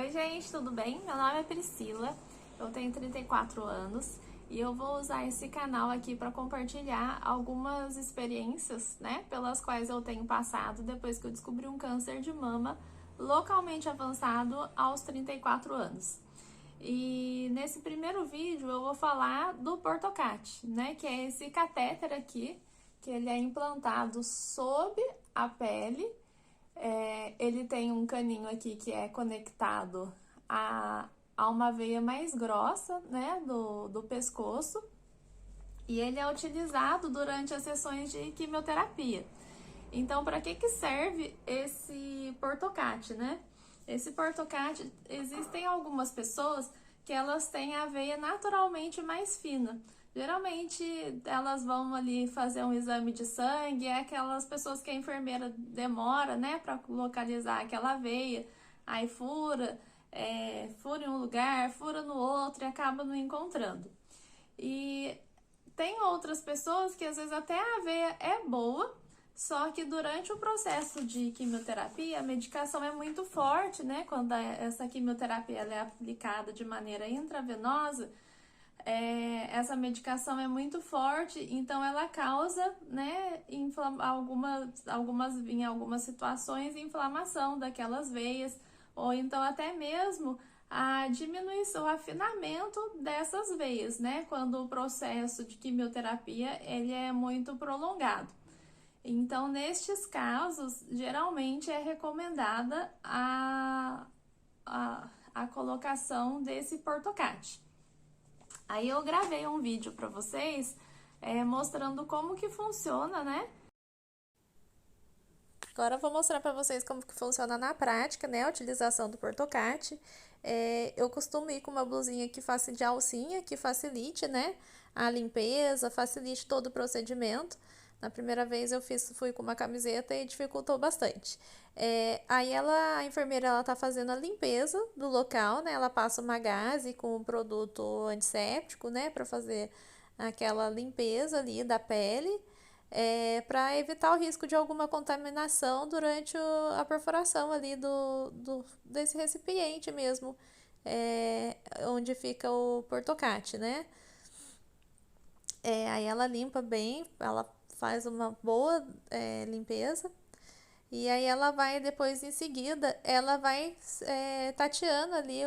Oi gente, tudo bem? Meu nome é Priscila, eu tenho 34 anos e eu vou usar esse canal aqui para compartilhar algumas experiências, né, pelas quais eu tenho passado depois que eu descobri um câncer de mama localmente avançado aos 34 anos. E nesse primeiro vídeo eu vou falar do Portocat, né, que é esse catéter aqui, que ele é implantado sob a pele. Ele tem um caninho aqui que é conectado a uma veia mais grossa, né, do pescoço, e ele é utilizado durante as sessões de quimioterapia. Então, para que serve esse Portocat, né? Esse Portocat, existem algumas pessoas que elas têm a veia naturalmente mais fina. Geralmente elas vão ali fazer um exame de sangue, é aquelas pessoas que a enfermeira demora, né, para localizar aquela veia, aí fura em um lugar, fura no outro e acaba não encontrando. E tem outras pessoas que às vezes até a veia é boa, só que durante o processo de quimioterapia, a medicação é muito forte, né? Quando essa quimioterapia ela é aplicada de maneira intravenosa, essa medicação é muito forte, então ela causa, né, em algumas situações, inflamação daquelas veias, ou então até mesmo a diminuição, o afinamento dessas veias, né, quando o processo de quimioterapia ele é muito prolongado. Então, nestes casos, geralmente é recomendada a colocação desse Portocat. Aí eu gravei um vídeo para vocês mostrando como que funciona, né? Agora eu vou mostrar para vocês como que funciona na prática, né, a utilização do Portocat. Eu costumo ir com uma blusinha que faça de alcinha, que facilite, né, a limpeza, facilite todo o procedimento. Na primeira vez eu fui com uma camiseta e dificultou bastante. Aí a enfermeira ela tá fazendo a limpeza do local, né? Ela passa uma gaze com um produto antisséptico, né, para fazer aquela limpeza ali da pele. Para evitar o risco de alguma contaminação durante a perfuração ali desse recipiente mesmo, onde fica o Portocat, né? Aí ela limpa bem, ela faz uma boa limpeza. E aí ela vai, depois em seguida, ela vai tateando ali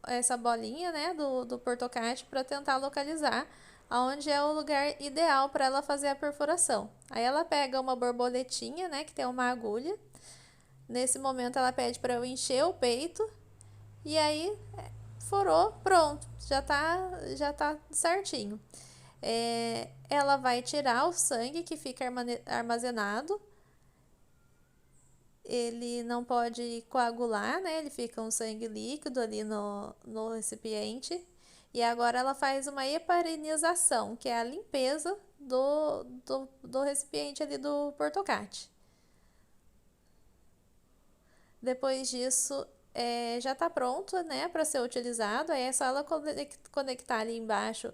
essa bolinha, né, do Portocat para tentar localizar aonde é o lugar ideal para ela fazer a perfuração. Aí ela pega uma borboletinha, né, que tem uma agulha. Nesse momento ela pede para eu encher o peito e aí furou, pronto, já tá certinho. Ela vai tirar o sangue que fica armazenado. Ele não pode coagular, né? Ele fica um sangue líquido ali no recipiente. E agora ela faz uma heparinização, que é a limpeza do recipiente ali do Portocat. Depois disso, já está pronto, né, para ser utilizado. Aí é só ela conectar ali embaixo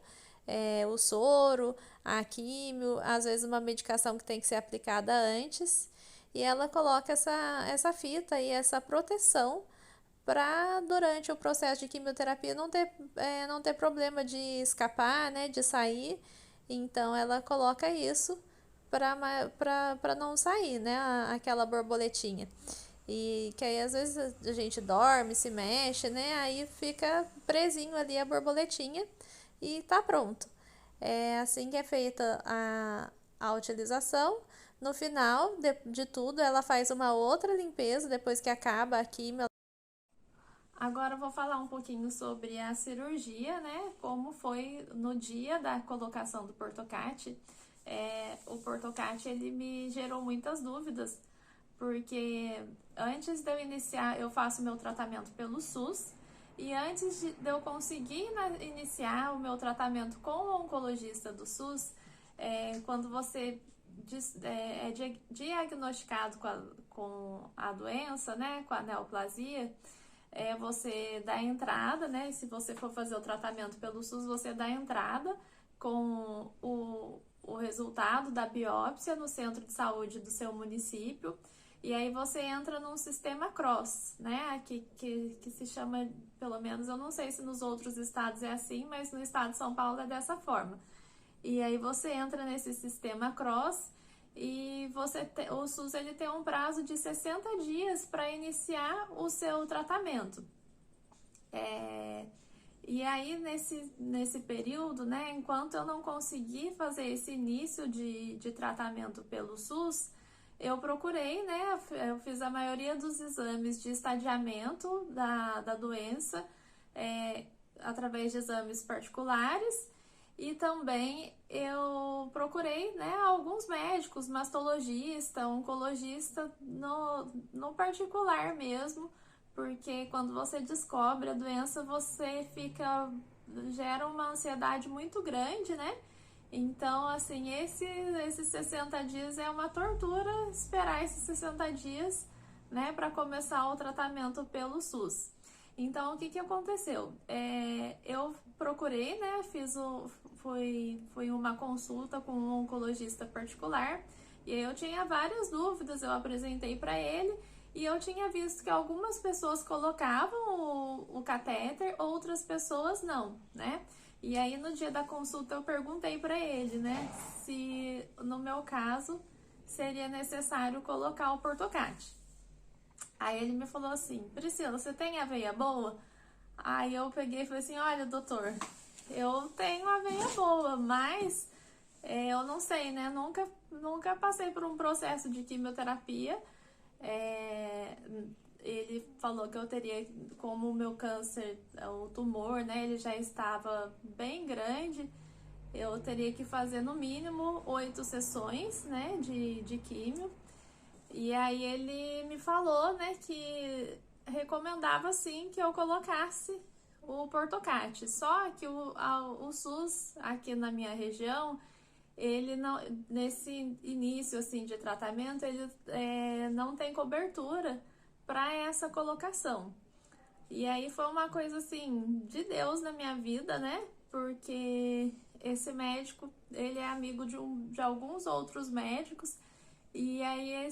o soro, a químio, às vezes uma medicação que tem que ser aplicada antes. E ela coloca essa fita e essa proteção para durante o processo de quimioterapia não ter problema de escapar, né, de sair. Então ela coloca isso para não sair, né, aquela borboletinha. E que aí às vezes a gente dorme, se mexe, né, aí fica presinho ali a borboletinha e tá pronto. É assim que é feita a utilização. No final de tudo, ela faz uma outra limpeza depois que acaba a quimio. Agora eu vou falar um pouquinho sobre a cirurgia, né? Como foi no dia da colocação do Portocat. O Portocat, ele me gerou muitas dúvidas, porque antes de eu iniciar, eu faço meu tratamento pelo SUS, e antes de eu conseguir iniciar o meu tratamento com o oncologista do SUS, quando você é diagnosticado com a doença, né, com a neoplasia, você dá entrada, né, e se você for fazer o tratamento pelo SUS, você dá entrada com o resultado da biópsia no centro de saúde do seu município, E aí você entra num sistema cross, né? Aqui, que se chama, pelo menos, eu não sei se nos outros estados é assim, mas no estado de São Paulo é dessa forma. E aí você entra nesse sistema cross e o SUS ele tem um prazo de 60 dias para iniciar o seu tratamento. E aí, nesse período, né, enquanto eu não consegui fazer esse início de tratamento pelo SUS, eu procurei, né, eu fiz a maioria dos exames de estadiamento da doença, através de exames particulares, e também eu procurei, né, alguns médicos, mastologista, oncologista, no particular mesmo, porque quando você descobre a doença, gera uma ansiedade muito grande, né? Então, assim, esses 60 dias é uma tortura esperar esses 60 dias, né, para começar o tratamento pelo SUS. Então, o que aconteceu? Eu procurei, né, fui uma consulta com um oncologista particular, e aí eu tinha várias dúvidas, eu apresentei para ele, e eu tinha visto que algumas pessoas colocavam o catéter, outras pessoas não, né? E aí no dia da consulta eu perguntei para ele, né, se no meu caso seria necessário colocar o portocate. Aí ele me falou assim: Priscila, você tem aveia boa? Aí eu peguei e falei assim: olha, doutor, eu tenho aveia boa, mas eu não sei, né? Nunca passei por um processo de quimioterapia. Ele falou que eu teria, como o meu câncer, o tumor, né, ele já estava bem grande, eu teria que fazer no mínimo 8 sessões, né, de químio. E aí ele me falou, né, que recomendava sim que eu colocasse o portocate. Só que o SUS aqui na minha região, ele não, nesse início assim de tratamento, ele não tem cobertura para essa colocação. E aí foi uma coisa assim de Deus na minha vida, né? Porque esse médico, ele é amigo de alguns outros médicos, e aí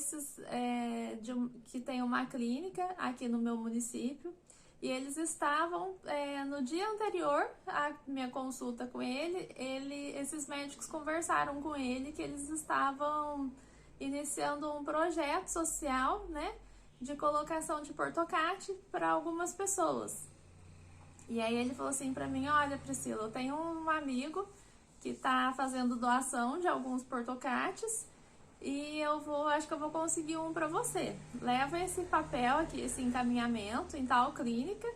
que tem uma clínica aqui no meu município, e eles estavam, no dia anterior à minha consulta com esses médicos conversaram com ele que eles estavam iniciando um projeto social, né, de colocação de portocate para algumas pessoas. E aí ele falou assim para mim: olha, Priscila, eu tenho um amigo que está fazendo doação de alguns portocates e acho que eu vou conseguir um para você. Leva esse papel aqui, esse encaminhamento em tal clínica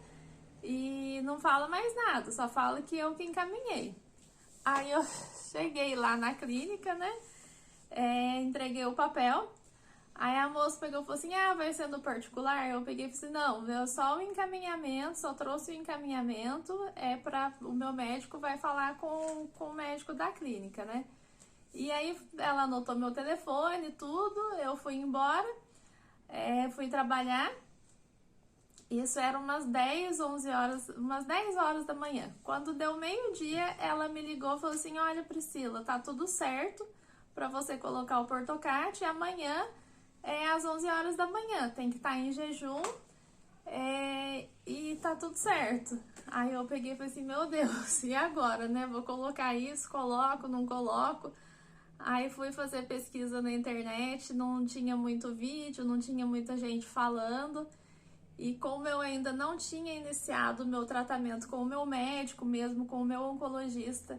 e não fala mais nada, só fala que eu que encaminhei. Aí eu cheguei lá na clínica, né? Entreguei o papel. Aí a moça pegou e falou assim: ah, vai ser no particular? Eu peguei e falei assim: não, eu só o encaminhamento, só trouxe o encaminhamento, o meu médico vai falar com o médico da clínica, né? E aí ela anotou meu telefone e tudo, eu fui embora, fui trabalhar. Isso era umas 10, 11 horas, umas 10 horas da manhã. Quando deu meio-dia, ela me ligou e falou assim: olha, Priscila, tá tudo certo para você colocar o portocate, e amanhã às 11 horas da manhã, tem que estar em jejum, e tá tudo certo. Aí eu peguei e falei assim: meu Deus, e agora, né? Vou colocar isso, coloco, não coloco? Aí fui fazer pesquisa na internet, não tinha muito vídeo, não tinha muita gente falando. E como eu ainda não tinha iniciado o meu tratamento com o meu médico, mesmo com o meu oncologista,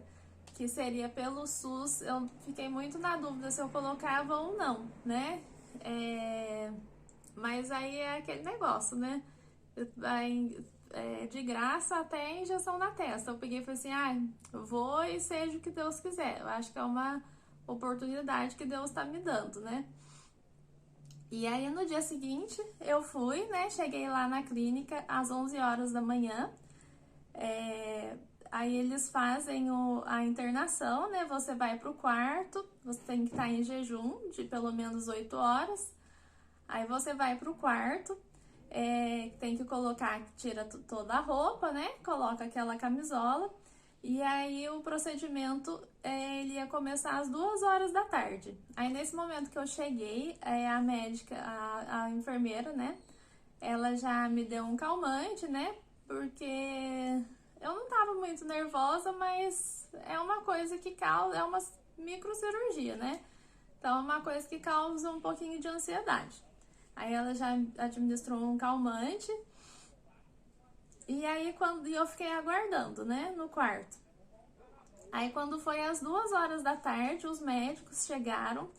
que seria pelo SUS, eu fiquei muito na dúvida se eu colocava ou não, né? Mas aí é aquele negócio, né? De graça até injeção na testa. Eu peguei e falei assim: eu vou e seja o que Deus quiser. Eu acho que é uma oportunidade que Deus tá me dando, né? E aí no dia seguinte eu fui, né? Cheguei lá na clínica às 11 horas da manhã. Aí eles fazem a internação, né? Você vai pro quarto, você tem que estar em jejum de pelo menos 8 horas. Aí você vai pro quarto, tem que tira toda a roupa, né? Coloca aquela camisola E aí o procedimento ele ia começar às 2 horas da tarde. Aí nesse momento que eu cheguei, a médica, a enfermeira, né? Ela já me deu um calmante, né? Porque eu não tava muito nervosa, mas é uma coisa que causa, é uma microcirurgia, né? Então é uma coisa que causa um pouquinho de ansiedade. Aí ela já administrou um calmante. E aí quando eu fiquei aguardando, né, no quarto. Aí quando foi às 2 horas da tarde, os médicos chegaram.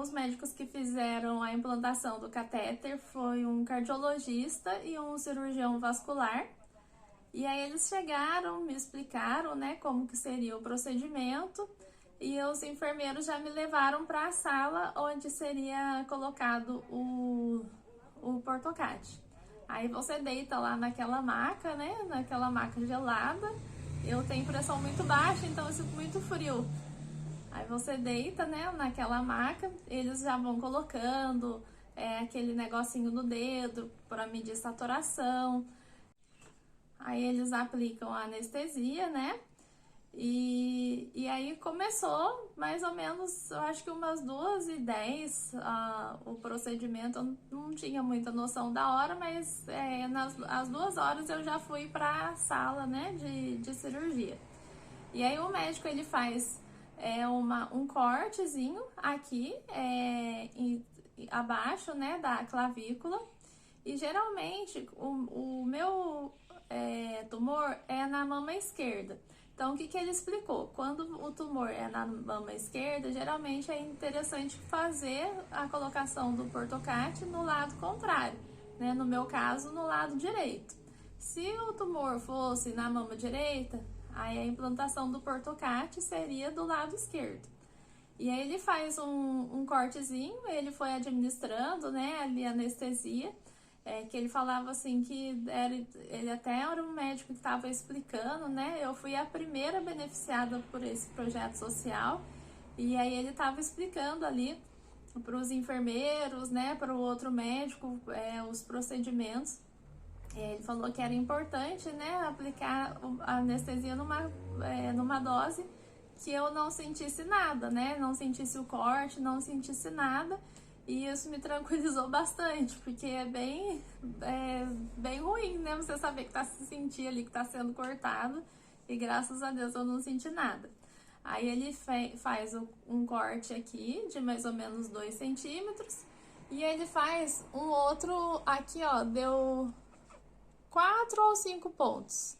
Os médicos que fizeram a implantação do catéter foi um cardiologista e um cirurgião vascular. E aí eles chegaram, me explicaram, né, como que seria o procedimento. E os enfermeiros já me levaram para a sala onde seria colocado o portocate. Aí você deita lá naquela maca, né? Naquela maca gelada. Eu tenho pressão muito baixa, então eu sinto muito frio. Aí você deita, né, naquela maca, eles já vão colocando aquele negocinho no dedo para medir saturação. Aí eles aplicam a anestesia, né? E aí começou mais ou menos, eu acho que umas 2h10 o procedimento. Eu não tinha muita noção da hora, mas às 2 horas eu já fui para a sala, né, de cirurgia. E aí o médico ele faz um cortezinho aqui abaixo, né, da clavícula. E geralmente o meu tumor é na mama esquerda. Então, o que ele explicou? Quando o tumor é na mama esquerda, geralmente é interessante fazer a colocação do portocate no lado contrário, né? No meu caso, no lado direito. Se o tumor fosse na mama direita, aí a implantação do portocate seria do lado esquerdo. E aí ele faz um cortezinho, ele foi administrando, né, ali a anestesia. Que ele falava assim que ele até era um médico que estava explicando, né? Eu fui a primeira beneficiada por esse projeto social. E aí ele estava explicando ali para os enfermeiros, né, para o outro médico, os procedimentos. Ele falou que era importante, né, aplicar a anestesia numa dose que eu não sentisse nada, né? Não sentisse o corte, não sentisse nada. E isso me tranquilizou bastante, porque é bem ruim, né? Você saber que tá se sentir ali, que tá sendo cortado. E graças a Deus eu não senti nada. Aí ele faz um corte aqui de mais ou menos 2 centímetros. E ele faz um outro aqui, ó, deu 4 ou 5 pontos.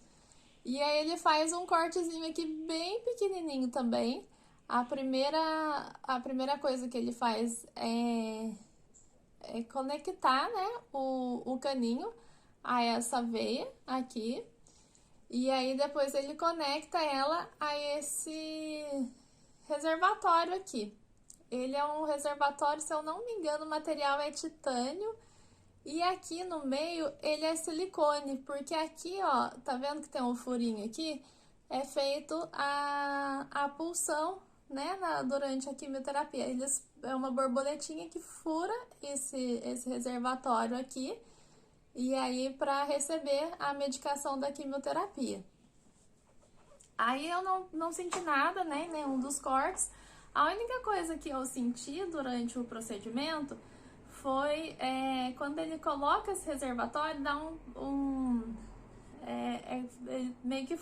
E aí ele faz um cortezinho aqui bem pequenininho também. A primeira coisa que ele faz é conectar, né, o caninho a essa veia aqui. E aí depois ele conecta ela a esse reservatório aqui. Ele é um reservatório, se eu não me engano, o material é titânio. E aqui no meio ele é silicone, porque aqui, ó, tá vendo que tem um furinho aqui? É feito a pulsão, né, durante a quimioterapia. É uma borboletinha que fura esse reservatório aqui, e aí para receber a medicação da quimioterapia. Aí eu não senti nada, né, nenhum dos cortes. A única coisa que eu senti durante o procedimento foi quando ele coloca esse reservatório, dá meio que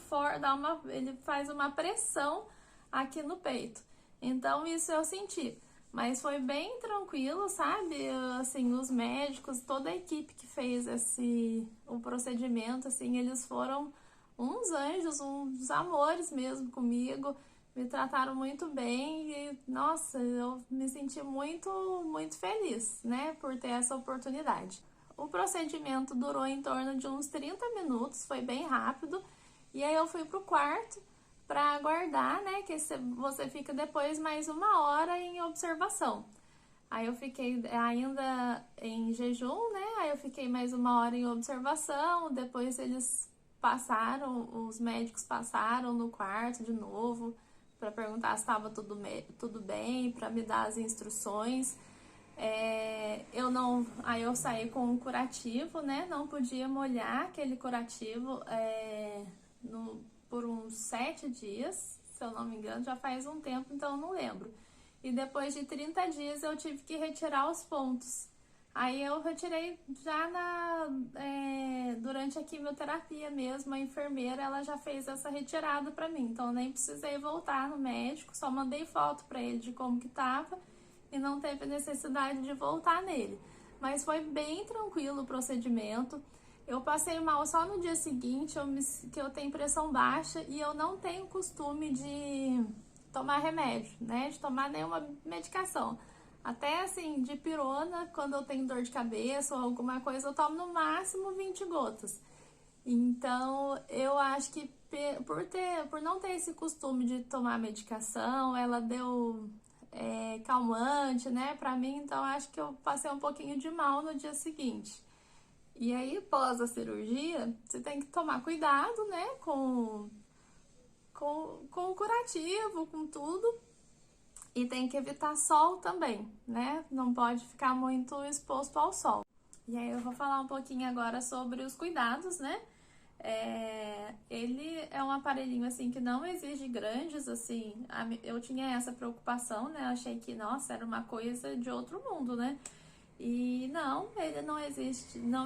ele faz uma pressão aqui no peito. Então isso eu senti, mas foi bem tranquilo, sabe? Assim, os médicos, toda a equipe que fez o procedimento, assim, eles foram uns anjos, uns amores mesmo comigo. Me trataram muito bem e, nossa, eu me senti muito, muito feliz, né, por ter essa oportunidade. O procedimento durou em torno de uns 30 minutos, foi bem rápido. E aí eu fui pro quarto para aguardar, né, que você fica depois mais 1 hora em observação. Aí eu fiquei ainda em jejum, né, aí eu fiquei mais 1 hora em observação, depois os médicos passaram no quarto de novo para perguntar se estava tudo bem, para me dar as instruções. Aí eu saí com um curativo, né? Não podia molhar aquele curativo por uns 7 dias, se eu não me engano, já faz um tempo, então eu não lembro. E depois de 30 dias eu tive que retirar os pontos. Aí eu retirei já durante a quimioterapia mesmo, a enfermeira ela já fez essa retirada pra mim, então eu nem precisei voltar no médico, só mandei foto pra ele de como que tava e não teve necessidade de voltar nele. Mas foi bem tranquilo o procedimento. Eu passei mal só no dia seguinte, que eu tenho pressão baixa e eu não tenho costume de tomar remédio, né? De tomar nenhuma medicação. Até assim, de pirona, quando eu tenho dor de cabeça ou alguma coisa, eu tomo no máximo 20 gotas. Então, eu acho que por não ter esse costume de tomar medicação, ela deu calmante, né, pra mim, então acho que eu passei um pouquinho de mal no dia seguinte. E aí, pós a cirurgia, você tem que tomar cuidado, né, com o curativo, com tudo, e tem que evitar sol também, né, não pode ficar muito exposto ao sol. E aí eu vou falar um pouquinho agora sobre os cuidados, né? Ele é um aparelhinho assim que não exige grandes, assim, eu tinha essa preocupação, né? Eu achei que, nossa, era uma coisa de outro mundo, né? E não, ele não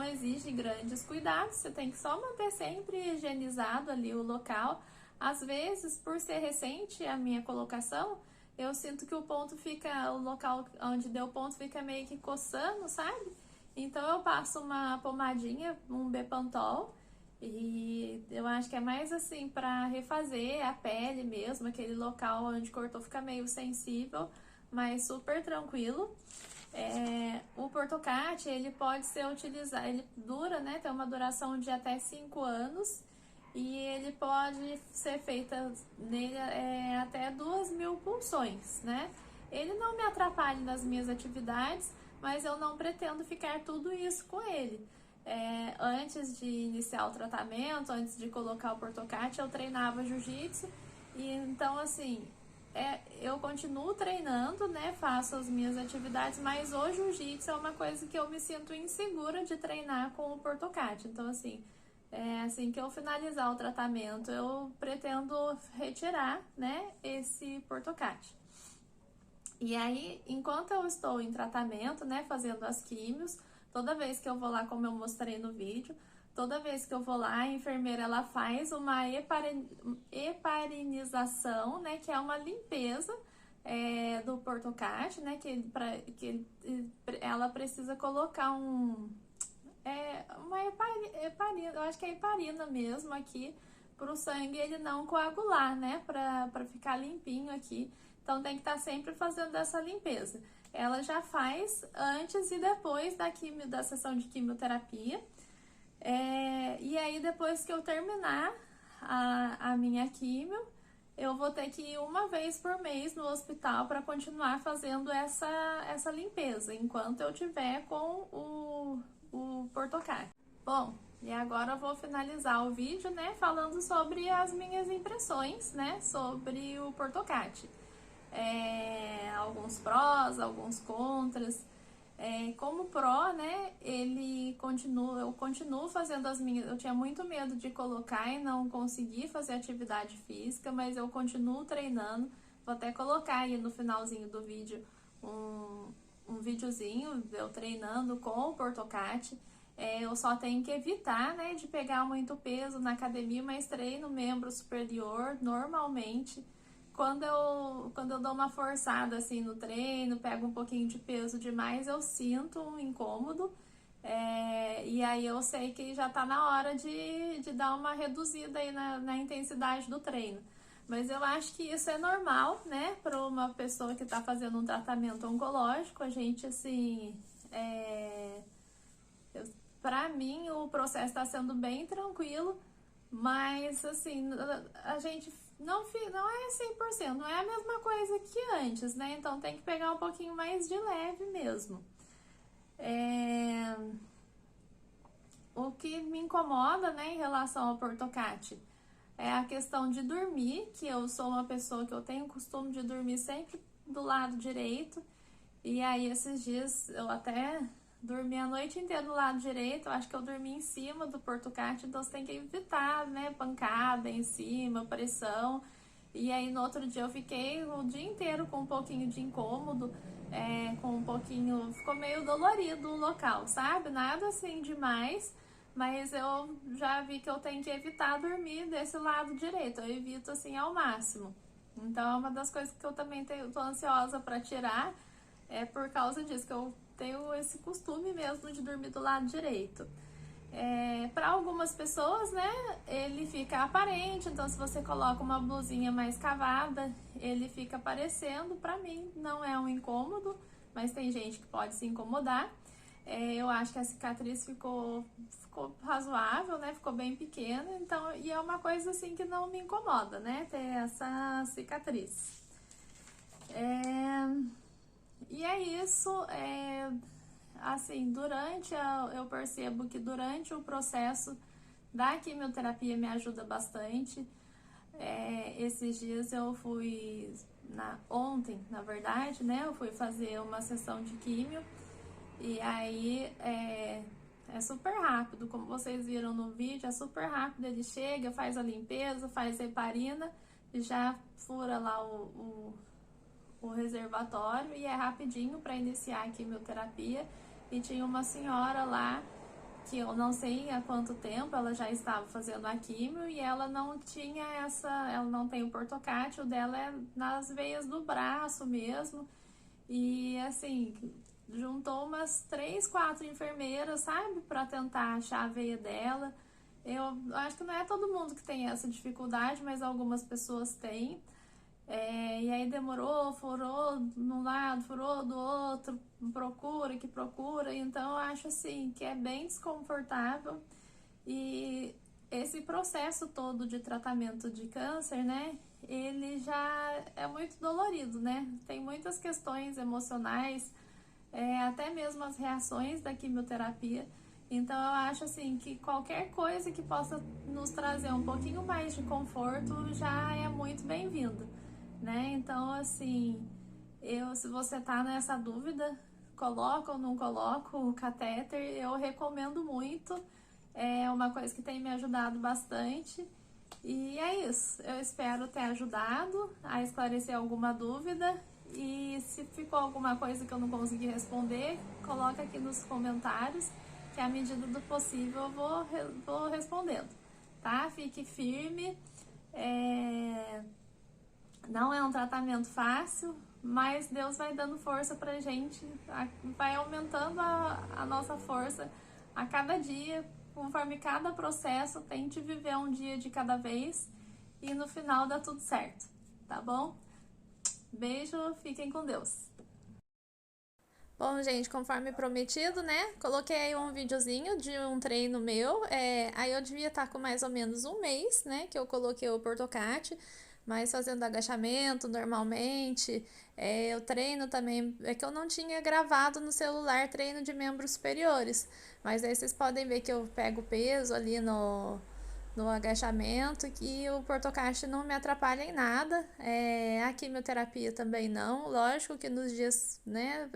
exige grandes cuidados, você tem que só manter sempre higienizado ali o local. Às vezes, por ser recente a minha colocação, eu sinto que o local onde deu ponto fica meio que coçando, sabe? Então eu passo uma pomadinha, um Bepantol, e eu acho que é mais assim para refazer a pele mesmo, aquele local onde cortou fica meio sensível, mas super tranquilo. O Portocat, ele pode ser utilizado, ele dura, né, tem uma duração de até 5 anos e ele pode ser feita nele até 2.000 punções, né? Ele não me atrapalha nas minhas atividades, mas eu não pretendo ficar tudo isso com ele. Antes de iniciar o tratamento, antes de colocar o Portocat, eu treinava jiu-jitsu e então assim, eu continuo treinando, né? Faço as minhas atividades, mas o jiu-jitsu é uma coisa que eu me sinto insegura de treinar com o Portocat. Então, assim que eu finalizar o tratamento, eu pretendo retirar, né, esse Portocat. E aí, enquanto eu estou em tratamento, né, fazendo as químios, toda vez que eu vou lá, como eu mostrei no vídeo, toda vez que eu vou lá, a enfermeira ela faz uma heparinização, né, que é uma limpeza do Portocat, né, ela precisa colocar uma heparina, eu acho que é heparina mesmo aqui, para o sangue ele não coagular, né, para ficar limpinho aqui. Então tem que estar sempre fazendo essa limpeza. Ela já faz antes e depois da sessão de quimioterapia. E aí depois que eu terminar a minha quimio, eu vou ter que ir uma vez por mês no hospital para continuar fazendo essa limpeza, enquanto eu tiver com o Portocat. Bom, e agora eu vou finalizar o vídeo, né, falando sobre as minhas impressões, né, sobre o Portocat. Alguns prós, alguns contras. Como pró, né, eu continuo fazendo as minhas, eu tinha muito medo de colocar e não conseguir fazer atividade física, mas eu continuo treinando. Vou até colocar aí no finalzinho do vídeo um videozinho eu treinando com o Portocat. Eu só tenho que evitar, né, de pegar muito peso na academia, mas treino membro superior normalmente. Quando eu dou uma forçada assim no treino, pego um pouquinho de peso demais, eu sinto um incômodo. E aí eu sei que já tá na hora de dar uma reduzida aí na intensidade do treino. Mas eu acho que isso é normal, né, para uma pessoa que tá fazendo um tratamento oncológico. A gente, assim, pra mim o processo tá sendo bem tranquilo, mas, assim, a gente não é 100%, não é a mesma coisa que antes, né? Então tem que pegar um pouquinho mais de leve mesmo. O que me incomoda, né, em relação ao Portocat é a questão de dormir, que eu sou uma pessoa que eu tenho o costume de dormir sempre do lado direito. E aí esses dias eu até dormi a noite inteira do lado direito, eu acho que eu dormi em cima do portocate, então você tem que evitar, né, pancada em cima, pressão. E aí no outro dia eu fiquei o dia inteiro com um pouquinho de incômodo, com um pouquinho, ficou meio dolorido o local, sabe? Nada assim demais, mas eu já vi que eu tenho que evitar dormir desse lado direito, eu evito assim ao máximo. Então é uma das coisas que eu também tô ansiosa para tirar, é por causa disso, que eu tenho esse costume mesmo de dormir do lado direito. Para algumas pessoas, né, ele fica aparente, então se você coloca uma blusinha mais cavada, ele fica aparecendo. Para mim não é um incômodo, mas tem gente que pode se incomodar. Eu acho que a cicatriz ficou razoável, né, ficou bem pequena, então, e é uma coisa assim que não me incomoda, né, ter essa cicatriz. E é isso, assim, eu percebo que durante o processo da quimioterapia me ajuda bastante. Esses dias eu fui, ontem, na verdade, né, eu fui fazer uma sessão de químio e aí é super rápido, como vocês viram no vídeo, é super rápido, ele chega, faz a limpeza, faz a heparina e já fura lá o reservatório e é rapidinho para iniciar a quimioterapia. E tinha uma senhora lá que eu não sei há quanto tempo ela já estava fazendo a quimio e ela não tinha ela não tem o portocate, o dela é nas veias do braço mesmo. E assim, juntou umas 3, 4 enfermeiras, sabe, para tentar achar a veia dela. Eu acho que não é todo mundo que tem essa dificuldade, mas algumas pessoas têm. E aí demorou, furou de um lado, furou do outro, procura que procura. Então eu acho assim que é bem desconfortável. E esse processo todo de tratamento de câncer, né? Ele já é muito dolorido, né? Tem muitas questões emocionais, até mesmo as reações da quimioterapia. Então eu acho assim que qualquer coisa que possa nos trazer um pouquinho mais de conforto já é muito bem-vindo, né? Então assim, se você tá nessa dúvida, coloca ou não coloca o catéter, eu recomendo muito. É uma coisa que tem me ajudado bastante. E é isso. Eu espero ter ajudado a esclarecer alguma dúvida. E se ficou alguma coisa que eu não consegui responder, coloca aqui nos comentários, que à medida do possível eu vou respondendo, tá? Fique firme. Não é um tratamento fácil, mas Deus vai dando força pra gente, vai aumentando a nossa força a cada dia, conforme cada processo. Tente viver um dia de cada vez e no final dá tudo certo, tá bom? Beijo, fiquem com Deus. Bom, gente, conforme prometido, né? Coloquei aí um videozinho de um treino meu. Aí eu devia estar com mais ou menos um mês, né? Que eu coloquei o portocate, mas fazendo agachamento normalmente. Eu treino também. É que eu não tinha gravado no celular treino de membros superiores. Mas aí vocês podem ver que eu pego peso ali no agachamento, que o portocate não me atrapalha em nada. A quimioterapia também não. Lógico que nos dias, né,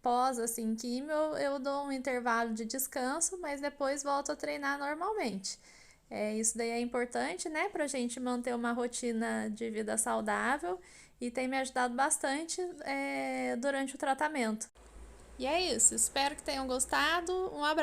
pós assim, quimio, eu dou um intervalo de descanso, mas depois volto a treinar normalmente. Isso daí é importante, né, pra gente manter uma rotina de vida saudável e tem me ajudado bastante durante o tratamento. E é isso, espero que tenham gostado. Um abraço.